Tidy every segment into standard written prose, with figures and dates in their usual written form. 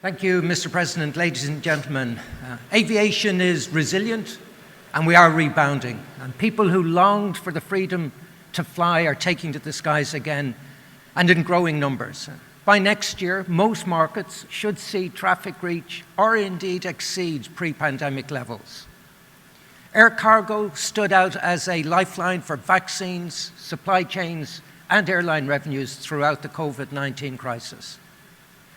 Thank you, Mr. President. Ladies and gentlemen, aviation is resilient and we are rebounding. And people who longed for the freedom to fly are taking to the skies again and in growing numbers. By next year, most markets should see traffic reach or indeed exceed pre-pandemic levels. Air cargo stood out as a lifeline for vaccines, supply chains, and airline revenues throughout the COVID-19 crisis.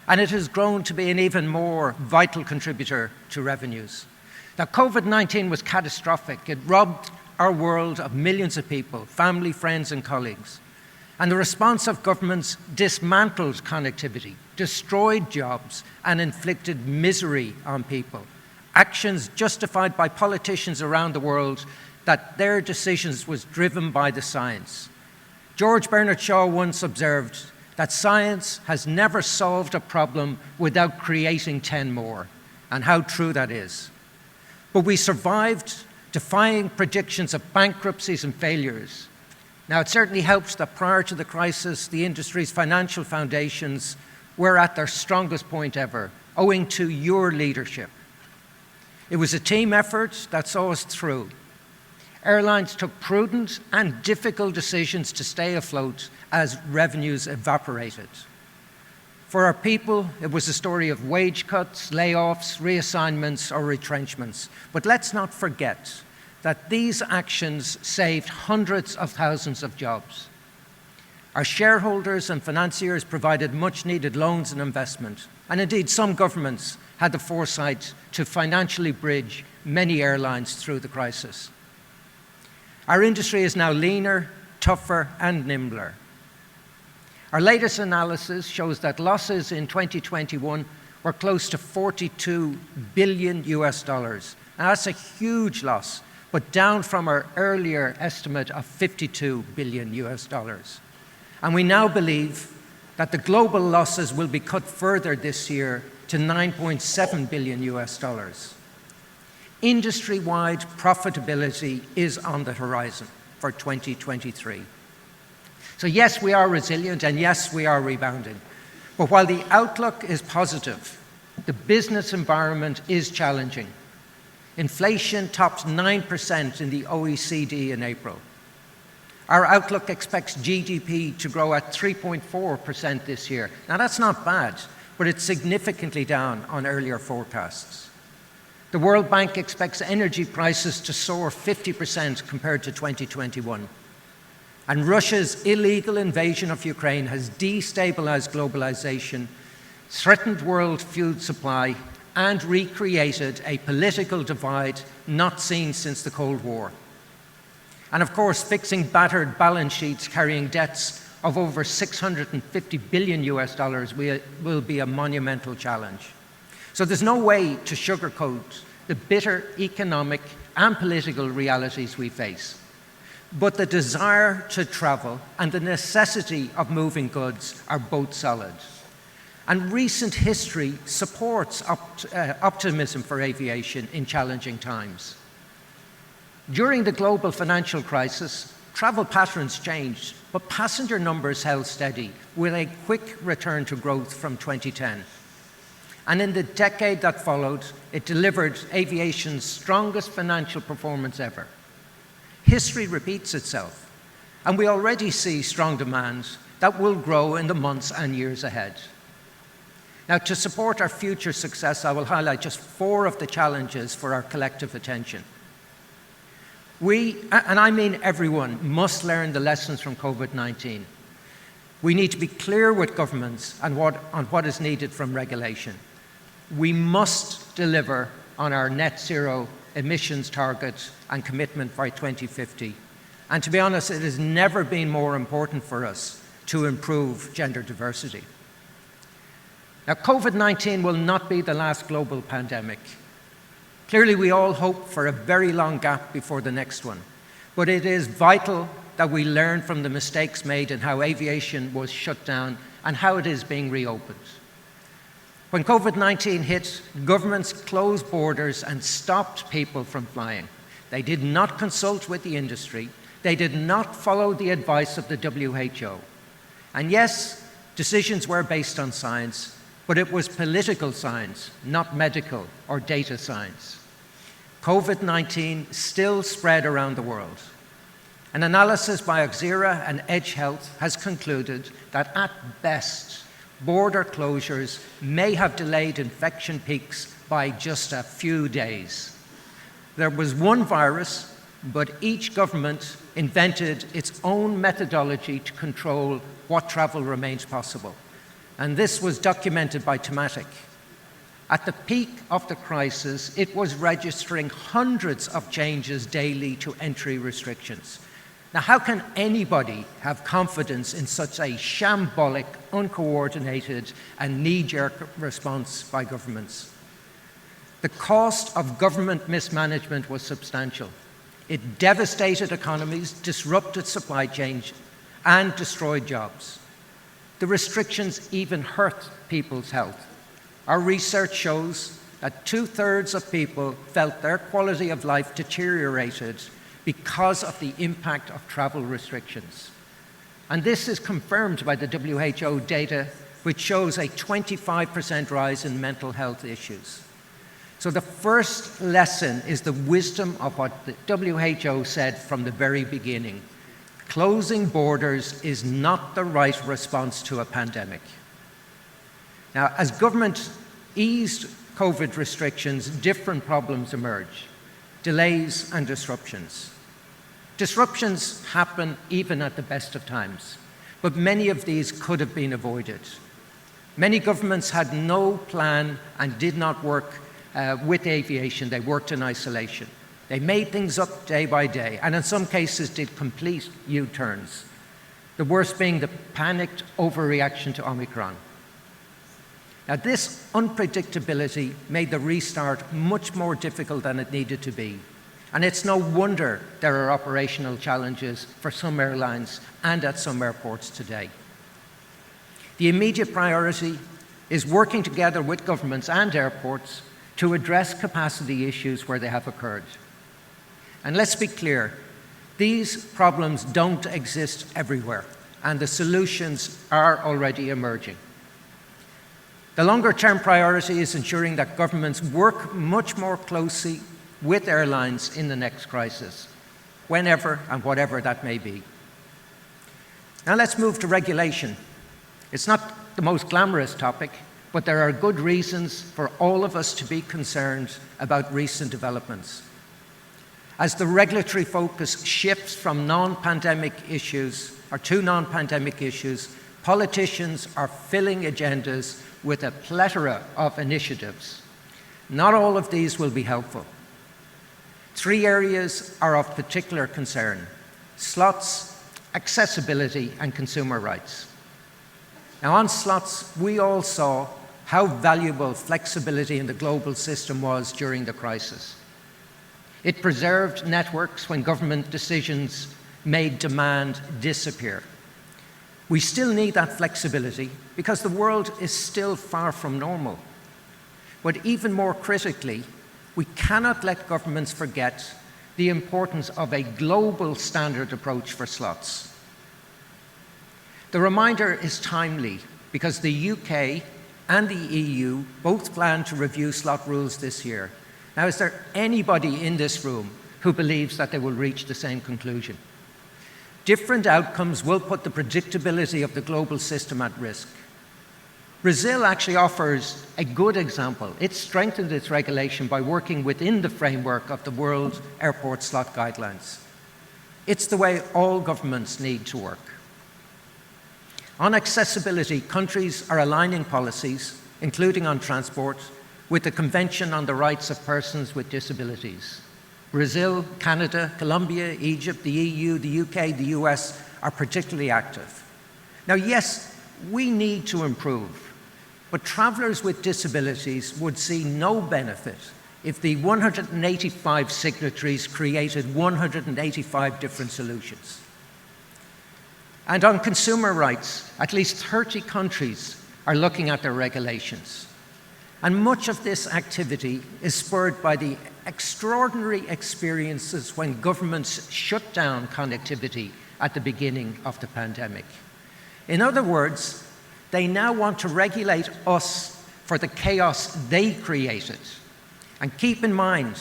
And it has grown to be an even more vital contributor to revenues. Now, COVID-19 was catastrophic. It robbed our world of millions of people, family, friends, and colleagues. And the response of governments dismantled connectivity, destroyed jobs, and inflicted misery on people. Actions justified by politicians around the world that their decisions was driven by the science. George Bernard Shaw once observed that science has never solved a problem without creating 10 more, and how true that is. But we survived, defying predictions of bankruptcies and failures. Now, it certainly helps that prior to the crisis, the industry's financial foundations were at their strongest point ever, owing to your leadership. It was a team effort that saw us through. Airlines took prudent and difficult decisions to stay afloat as revenues evaporated. For our people, it was a story of wage cuts, layoffs, reassignments, or retrenchments. But let's not forget that these actions saved hundreds of thousands of jobs. Our shareholders and financiers provided much-needed loans and investment, and indeed some governments had the foresight to financially bridge many airlines through the crisis. Our industry is now leaner, tougher, and nimbler. Our latest analysis shows that losses in 2021 were close to $42 billion US. Now, that's a huge loss, but down from our earlier estimate of $52 billion US. And we now believe that the global losses will be cut further this year to $9.7 billion US. Industry-wide profitability is on the horizon for 2023. So yes, we are resilient, and yes, we are rebounding. But while the outlook is positive, the business environment is challenging. Inflation topped 9% in the OECD in April. Our outlook expects GDP to grow at 3.4% this year. Now, that's not bad, but it's significantly down on earlier forecasts. The World Bank expects energy prices to soar 50% compared to 2021. And Russia's illegal invasion of Ukraine has destabilized globalization, threatened world food supply, and recreated a political divide not seen since the Cold War. And of course, fixing battered balance sheets carrying debts of over $650 billion US will be a monumental challenge. So there's no way to sugarcoat the bitter economic and political realities we face. But the desire to travel and the necessity of moving goods are both solid. And recent history supports optimism for aviation in challenging times. During the global financial crisis, travel patterns changed, but passenger numbers held steady with a quick return to growth from 2010. And in the decade that followed, it delivered aviation's strongest financial performance ever. History repeats itself, and we already see strong demand that will grow in the months and years ahead. Now, to support our future success, I will highlight just 4 of the challenges for our collective attention. We, and I mean everyone, must learn the lessons from COVID-19. We need to be clear with governments on what is needed from regulation. We must deliver on our net zero emissions target and commitment by 2050. And to be honest, it has never been more important for us to improve gender diversity. Now, COVID-19 will not be the last global pandemic. Clearly, we all hope for a very long gap before the next one. But it is vital that we learn from the mistakes made in how aviation was shut down and how it is being reopened. When COVID-19 hit, governments closed borders and stopped people from flying. They did not consult with the industry. They did not follow the advice of the WHO. And yes, decisions were based on science, But it was political science, not medical or data science. COVID-19 still spread around the world. An analysis by Oxera and Edge Health has concluded that at best, border closures may have delayed infection peaks by just a few days. There was one virus, but each government invented its own methodology to control what travel remains possible. And this was documented by Thematic. At the peak of the crisis, it was registering hundreds of changes daily to entry restrictions. Now, how can anybody have confidence in such a shambolic, uncoordinated, and knee-jerk response by governments? The cost of government mismanagement was substantial. It devastated economies, disrupted supply chains, and destroyed jobs. The restrictions even hurt people's health. Our research shows that 2/3 of people felt their quality of life deteriorated because of the impact of travel restrictions. And this is confirmed by the WHO data, which shows a 25% rise in mental health issues. So the first lesson is the wisdom of what the WHO said from the very beginning. Closing borders is not the right response to a pandemic. Now, as government eased COVID restrictions, different problems emerge: delays and disruptions. Disruptions happen even at the best of times, but many of these could have been avoided. Many governments had no plan and did not work with aviation. They worked in isolation. They made things up day by day, and in some cases did complete U-turns. The worst being the panicked overreaction to Omicron. Now, this unpredictability made the restart much more difficult than it needed to be. And it's no wonder there are operational challenges for some airlines and at some airports today. The immediate priority is working together with governments and airports to address capacity issues where they have occurred. And let's be clear, these problems don't exist everywhere, and the solutions are already emerging. The longer-term priority is ensuring that governments work much more closely with airlines in the next crisis, whenever and whatever that may be. Now let's move to regulation. It's not the most glamorous topic, but there are good reasons for all of us to be concerned about recent developments. As the regulatory focus shifts from non-pandemic issues, or to non-pandemic issues, politicians are filling agendas with a plethora of initiatives. Not all of these will be helpful. 3 areas are of particular concern: slots, accessibility, and consumer rights. Now, on slots, we all saw how valuable flexibility in the global system was during the crisis. It preserved networks when government decisions made demand disappear. We still need that flexibility because the world is still far from normal. But even more critically, we cannot let governments forget the importance of a global standard approach for slots. The reminder is timely because the UK and the EU both plan to review slot rules this year. Now, is there anybody in this room who believes that they will reach the same conclusion? Different outcomes will put the predictability of the global system at risk. Brazil actually offers a good example. It strengthened its regulation by working within the framework of the World Airport Slot Guidelines. It's the way all governments need to work. On accessibility, countries are aligning policies, including on transport, with the Convention on the Rights of Persons with Disabilities. Brazil, Canada, Colombia, Egypt, the EU, the UK, the US are particularly active. Now, yes, we need to improve, but travellers with disabilities would see no benefit if the 185 signatories created 185 different solutions. And on consumer rights, at least 30 countries are looking at their regulations. And much of this activity is spurred by the extraordinary experiences when governments shut down connectivity at the beginning of the pandemic. In other words, They now want to regulate us for the chaos they created. And keep in mind,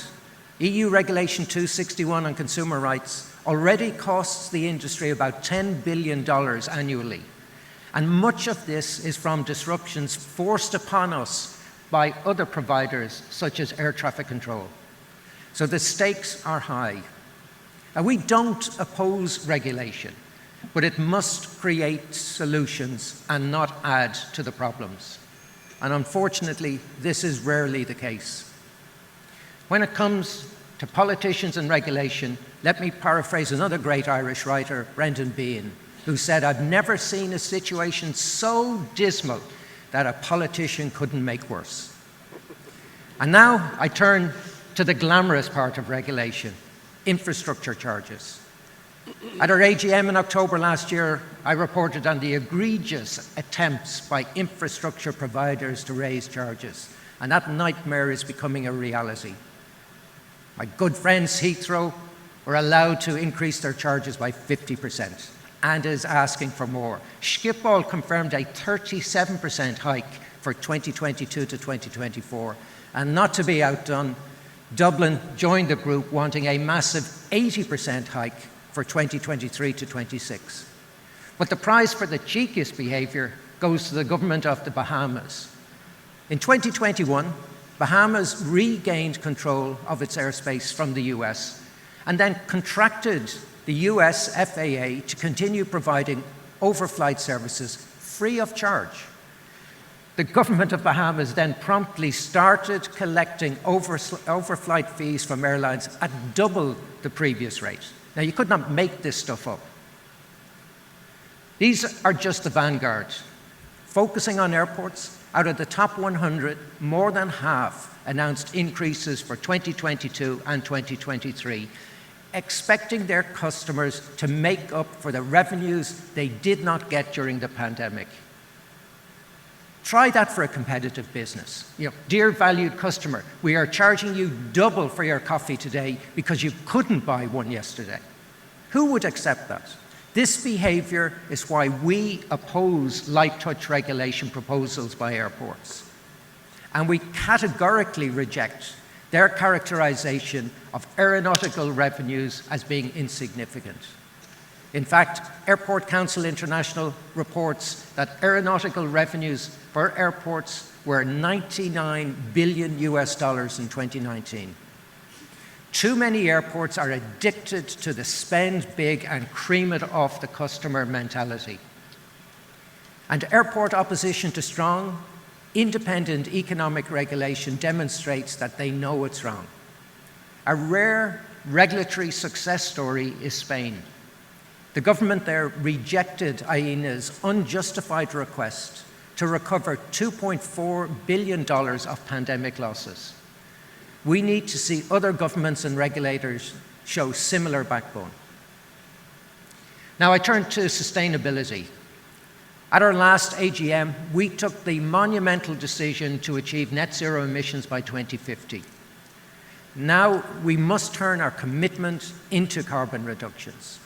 EU Regulation 261 on consumer rights already costs the industry about $10 billion annually. And much of this is from disruptions forced upon us by other providers, such as air traffic control. So the stakes are high. And we don't oppose regulation, but it must create solutions and not add to the problems. And unfortunately, this is rarely the case. When it comes to politicians and regulation, let me paraphrase another great Irish writer, Brendan Behan, who said, "I've never seen a situation so dismal that a politician couldn't make worse." And now I turn to the glamorous part of regulation, infrastructure charges. At our AGM in October last year, I reported on the egregious attempts by infrastructure providers to raise charges, and that nightmare is becoming a reality. My good friends Heathrow were allowed to increase their charges by 50% and is asking for more. Schiphol confirmed a 37% hike for 2022 to 2024, and not to be outdone, Dublin joined the group wanting a massive 80% hike for 2023 to 26. But the prize for the cheekiest behaviour goes to the government of the Bahamas. In 2021, Bahamas regained control of its airspace from the US and then contracted the US FAA to continue providing overflight services free of charge. The government of Bahamas then promptly started collecting overflight fees from airlines at double the previous rate. Now, you could not make this stuff up. These are just the vanguard. Focusing on airports, out of the top 100, more than half announced increases for 2022 and 2023, expecting their customers to make up for the revenues they did not get during the pandemic. Try that for a competitive business. Dear valued customer, we are charging you double for your coffee today because you couldn't buy one yesterday. Who would accept that? This behaviour is why we oppose light touch regulation proposals by airports. And we categorically reject their characterisation of aeronautical revenues as being insignificant. In fact, Airport Council International reports that aeronautical revenues for airports were $99 billion in 2019. Too many airports are addicted to the spend big and cream it off the customer mentality. And airport opposition to strong, independent economic regulation demonstrates that they know it's wrong. A rare regulatory success story is Spain. The government there rejected IATA's unjustified request to recover $2.4 billion of pandemic losses. We need to see other governments and regulators show similar backbone. Now I turn to sustainability. At our last AGM, we took the monumental decision to achieve net zero emissions by 2050. Now we must turn our commitment into carbon reductions.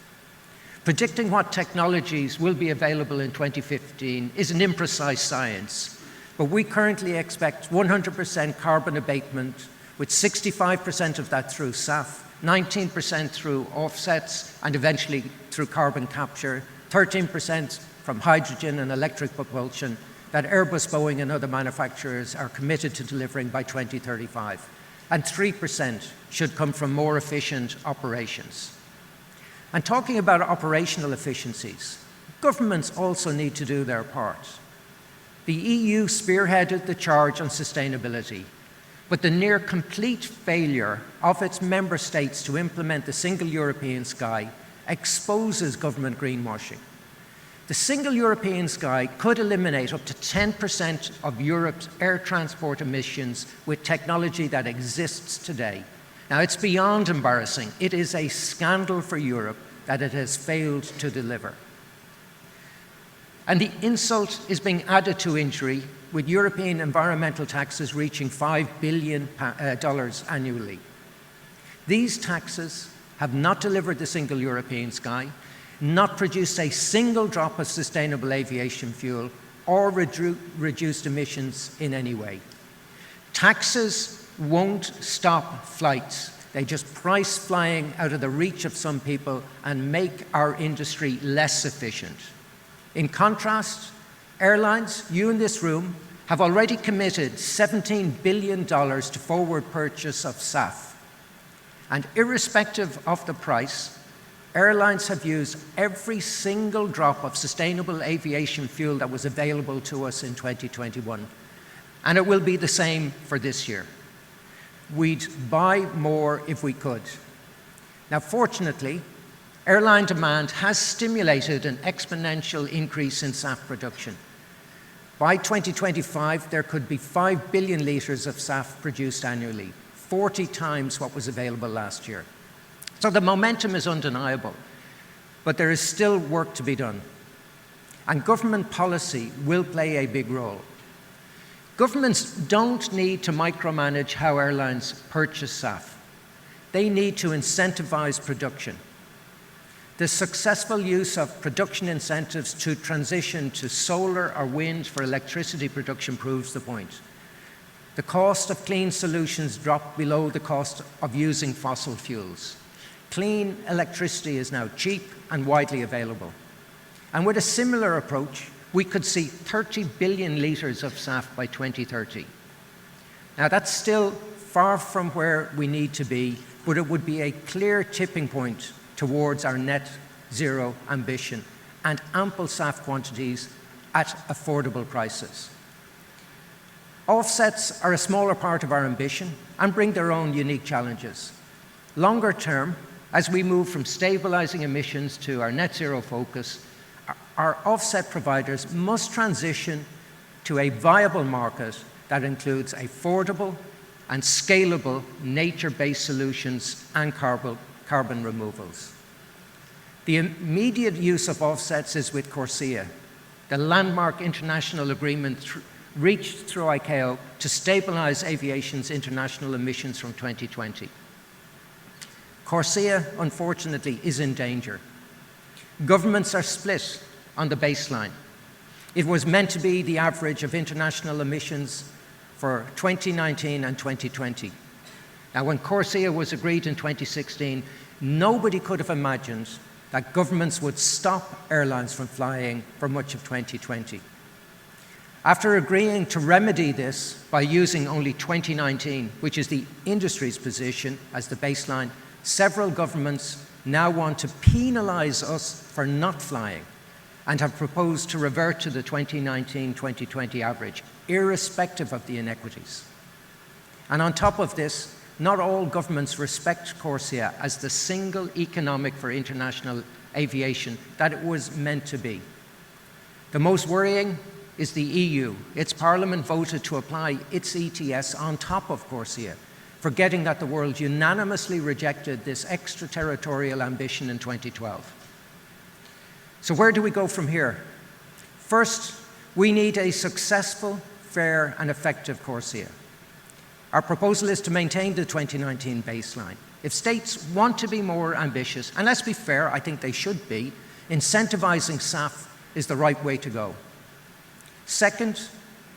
Predicting what technologies will be available in 2015 is an imprecise science, but we currently expect 100% carbon abatement, with 65% of that through SAF, 19% through offsets, and eventually through carbon capture, 13% from hydrogen and electric propulsion that Airbus, Boeing, and other manufacturers are committed to delivering by 2035. And 3% should come from more efficient operations. And talking about operational efficiencies, governments also need to do their part. The EU spearheaded the charge on sustainability, but the near complete failure of its member states to implement the Single European Sky exposes government greenwashing. The Single European Sky could eliminate up to 10% of Europe's air transport emissions with technology that exists today. Now, it's beyond embarrassing. It is a scandal for Europe that it has failed to deliver. And the insult is being added to injury, with European environmental taxes reaching $5 billion annually. These taxes have not delivered the Single European Sky, not produced a single drop of sustainable aviation fuel, or reduced emissions in any way. Taxes won't stop flights. They just price flying out of the reach of some people and make our industry less efficient. In contrast, airlines, you in this room, have already committed $17 billion to forward purchase of SAF. And irrespective of the price, airlines have used every single drop of sustainable aviation fuel that was available to us in 2021. And it will be the same for this year. We'd buy more if we could. Now, fortunately, airline demand has stimulated an exponential increase in SAF production. By 2025, there could be 5 billion litres of SAF produced annually, 40 times what was available last year. So the momentum is undeniable, but there is still work to be done. And government policy will play a big role. Governments don't need to micromanage how airlines purchase SAF. They need to incentivize production. The successful use of production incentives to transition to solar or wind for electricity production proves the point. The cost of clean solutions dropped below the cost of using fossil fuels. Clean electricity is now cheap and widely available. And with a similar approach, we could see 30 billion litres of SAF by 2030. Now, that's still far from where we need to be, but it would be a clear tipping point towards our net zero ambition and ample SAF quantities at affordable prices. Offsets are a smaller part of our ambition and bring their own unique challenges. Longer term, as we move from stabilizing emissions to our net zero focus, our offset providers must transition to a viable market that includes affordable and scalable nature-based solutions and carbon removals. The immediate use of offsets is with Corsia, the landmark international agreement reached through ICAO to stabilize aviation's international emissions from 2020. Corsia, unfortunately, is in danger. Governments are split on the baseline. It was meant to be the average of international emissions for 2019 and 2020. Now, when Corsia was agreed in 2016, nobody could have imagined that governments would stop airlines from flying for much of 2020. After agreeing to remedy this by using only 2019, which is the industry's position as the baseline, several governments now want to penalise us for not flying and have proposed to revert to the 2019-2020 average, irrespective of the inequities. And on top of this, not all governments respect Corsia as the single economic for international aviation that it was meant to be. The most worrying is the EU. Its parliament voted to apply its ETS on top of Corsia, forgetting that the world unanimously rejected this extraterritorial ambition in 2012. So where do we go from here? First, we need a successful, fair and effective Corsia. Our proposal is to maintain the 2019 baseline. If states want to be more ambitious, and let's be fair, I think they should be, incentivizing SAF is the right way to go. Second,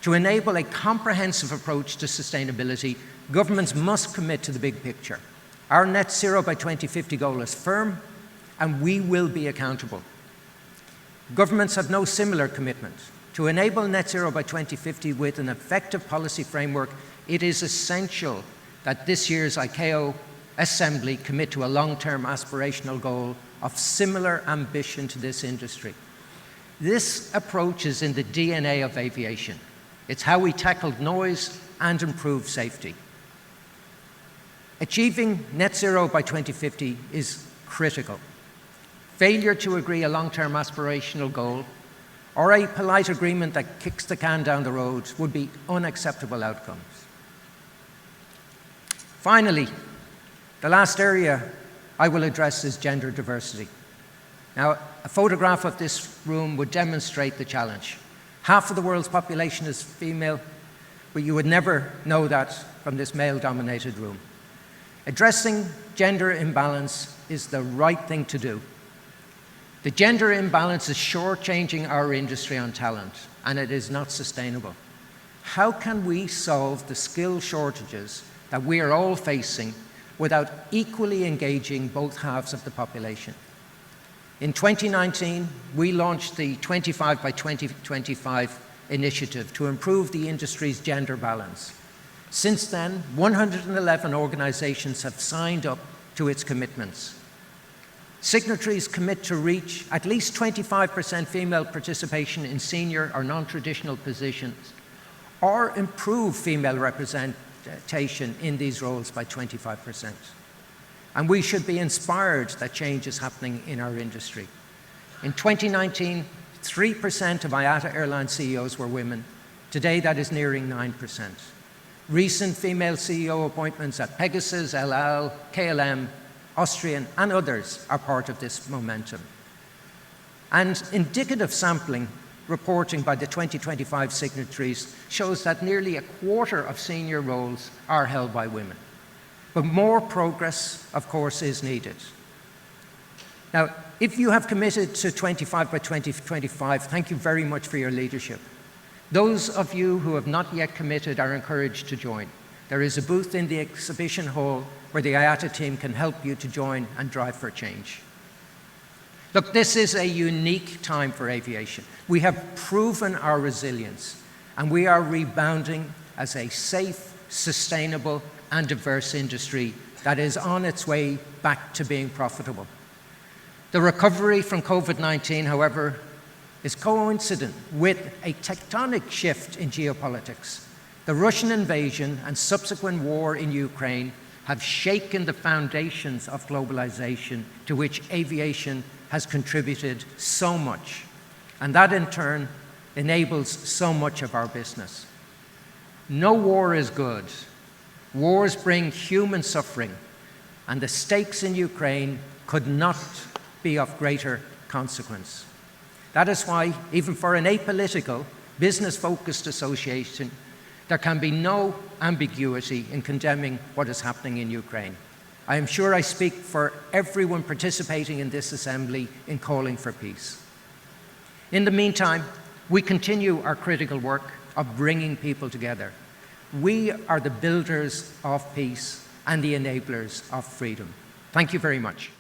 to enable a comprehensive approach to sustainability, governments must commit to the big picture. Our net zero by 2050 goal is firm, and we will be accountable. Governments have no similar commitment. To enable net zero by 2050 with an effective policy framework, it is essential that this year's ICAO Assembly commit to a long-term aspirational goal of similar ambition to this industry. This approach is in the DNA of aviation. It's how we tackled noise and improved safety. Achieving net zero by 2050 is critical. Failure to agree a long-term aspirational goal or a polite agreement that kicks the can down the road would be unacceptable outcomes. Finally, the last area I will address is gender diversity. Now, a photograph of this room would demonstrate the challenge. Half of the world's population is female, but you would never know that from this male-dominated room. Addressing gender imbalance is the right thing to do. The gender imbalance is shortchanging our industry on talent, and it is not sustainable. How can we solve the skill shortages that we are all facing without equally engaging both halves of the population? In 2019, we launched the 25 by 2025 initiative to improve the industry's gender balance. Since then, 111 organizations have signed up to its commitments. Signatories commit to reach at least 25% female participation in senior or non-traditional positions, or improve female representation in these roles by 25%. And we should be inspired that change is happening in our industry. In 2019, 3% of IATA airline CEOs were women. Today, that is nearing 9%. Recent female CEO appointments at Pegasus, El Al, KLM, Austrian, and others are part of this momentum. And indicative sampling reporting by the 2025 signatories shows that nearly a quarter of senior roles are held by women. But more progress, of course, is needed. Now, if you have committed to 25 by 2025, thank you very much for your leadership. Those of you who have not yet committed are encouraged to join. There is a booth in the exhibition hall where the IATA team can help you to join and drive for change. Look, this is a unique time for aviation. We have proven our resilience, and we are rebounding as a safe, sustainable, and diverse industry that is on its way back to being profitable. The recovery from COVID-19, however, is coincident with a tectonic shift in geopolitics. The Russian invasion and subsequent war in Ukraine have shaken the foundations of globalization to which aviation has contributed so much, and that in turn enables so much of our business. No war is good. Wars bring human suffering, and the stakes in Ukraine could not be of greater consequence. That is why, even for an apolitical, business-focused association, there can be no ambiguity in condemning what is happening in Ukraine. I am sure I speak for everyone participating in this assembly in calling for peace. In the meantime, we continue our critical work of bringing people together. We are the builders of peace and the enablers of freedom. Thank you very much.